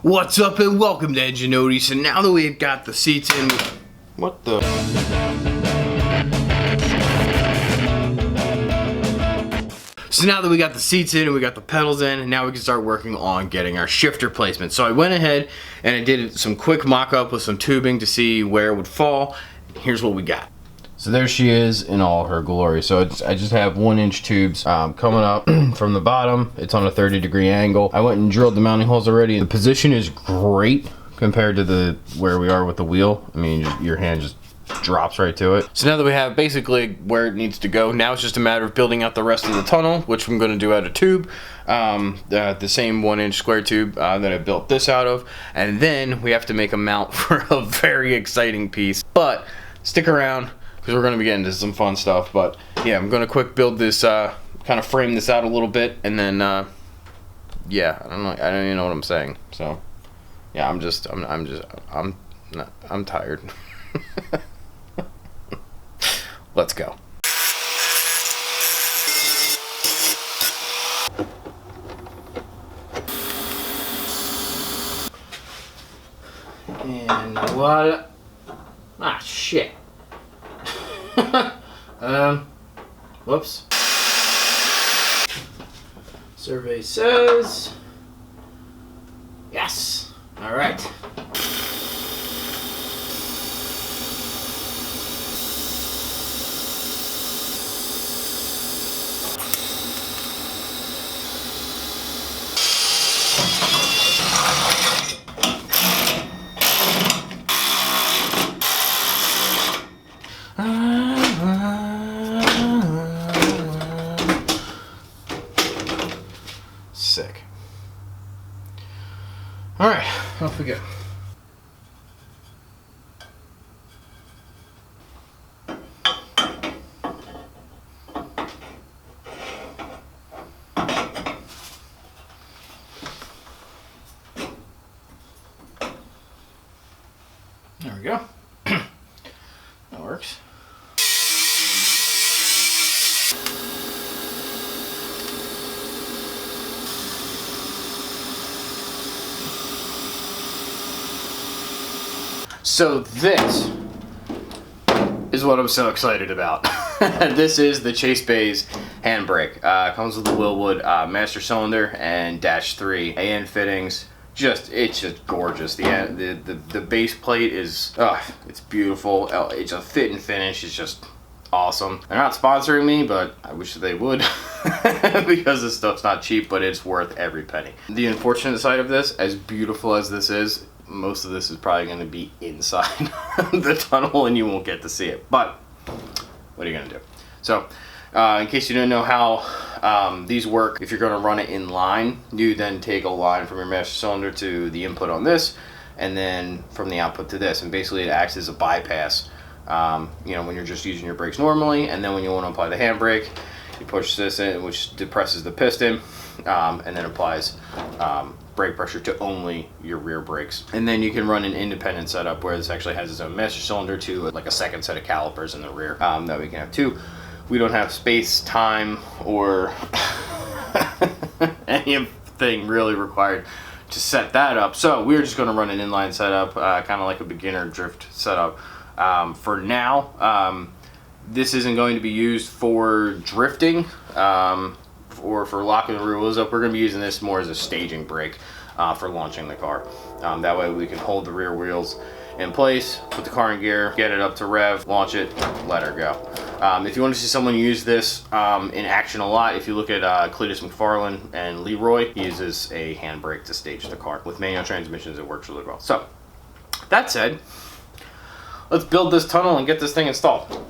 What's up and welcome to Ingenuity. So now that we've got the seats in, what the? So now that we got the seats in and we got the pedals in, and now we can start working on getting our shifter placement. So I went ahead and I did some quick mock-up with some tubing to see where it would fall. Here's what we got. So there she is in all her glory. So I just have 1-inch tubes coming up from the bottom. It's on a 30-degree angle. I went and drilled the mounting holes already. The position is great compared to where we are with the wheel. I mean, your hand just drops right to it. So now that we have basically where it needs to go, now it's just a matter of building out the rest of the tunnel, which I'm going to do out of tube, the same 1-inch square tube that I built this out of, and then we have to make a mount for a very exciting piece. But stick around, because we're going to be getting into some fun stuff. But yeah, I'm going to quick build this, kind of frame this out a little bit, and then yeah, I don't even know what I'm saying. So yeah, I'm tired. Let's go. And voila. Ah, shit. Whoops. Survey says yes. All right. Sick. All right, off we go. There we go. That works. So this is what I'm so excited about. This is the Chase Bay's Handbrake. Comes with the Willwood master cylinder and -3 AN fittings. It's just gorgeous. The base plate is it's beautiful. It's a fit and finish. It's just awesome. They're not sponsoring me, but I wish they would because this stuff's not cheap, but it's worth every penny. The unfortunate side of this, as beautiful as this is, most of this is probably going to be inside the tunnel and you won't get to see it, but what are you going to do? So in case you don't know how these work, if you're going to run it in line, you then take a line from your master cylinder to the input on this, and then from the output to this, and basically it acts as a bypass, you know, when you're just using your brakes normally, and then when you want to apply the handbrake, you push this in, which depresses the piston, and then applies brake pressure to only your rear brakes. And then you can run an independent setup where this actually has its own master cylinder to like a second set of calipers in the rear that we can have too. We don't have space, time, or anything really required to set that up, so we're just going to run an inline setup, kind of like a beginner drift setup for now. This isn't going to be used for drifting or for locking the rear wheels up. We're going to be using this more as a staging brake for launching the car. That way we can hold the rear wheels in place, put the car in gear, get it up to rev, launch it, let her go. If you want to see someone use this in action a lot, if you look at Cletus McFarlane and Leroy, he uses a handbrake to stage the car. With manual transmissions, it works really well. So, that said, let's build this tunnel and get this thing installed.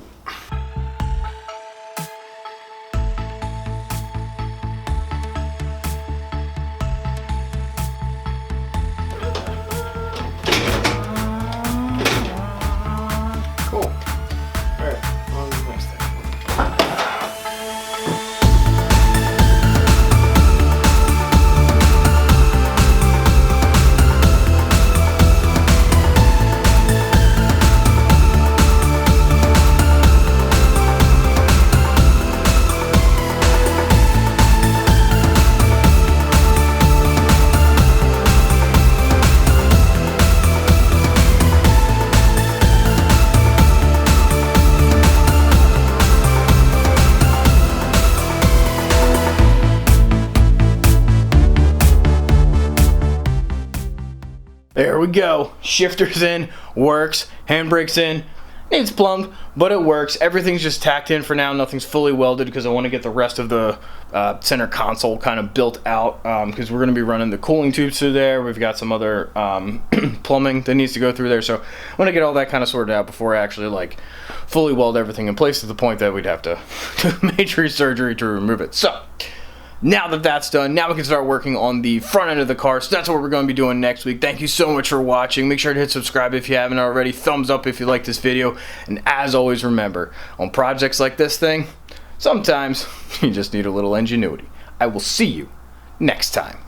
There we go. Shifter's in, works. Handbrake's in. Needs plumbed, but it works. Everything's just tacked in for now. Nothing's fully welded because I want to get the rest of the center console kind of built out because we're going to be running the cooling tubes through there. We've got some other plumbing that needs to go through there. So I want to get all that kind of sorted out before I actually like fully weld everything in place to the point that we'd have to do major surgery to remove it. So now that that's done, now we can start working on the front end of the car. So that's what we're going to be doing next week. Thank you so much for watching. Make sure to hit subscribe if you haven't already. Thumbs up if you like this video. And as always, remember, on projects like this thing, sometimes you just need a little ingenuity. I will see you next time.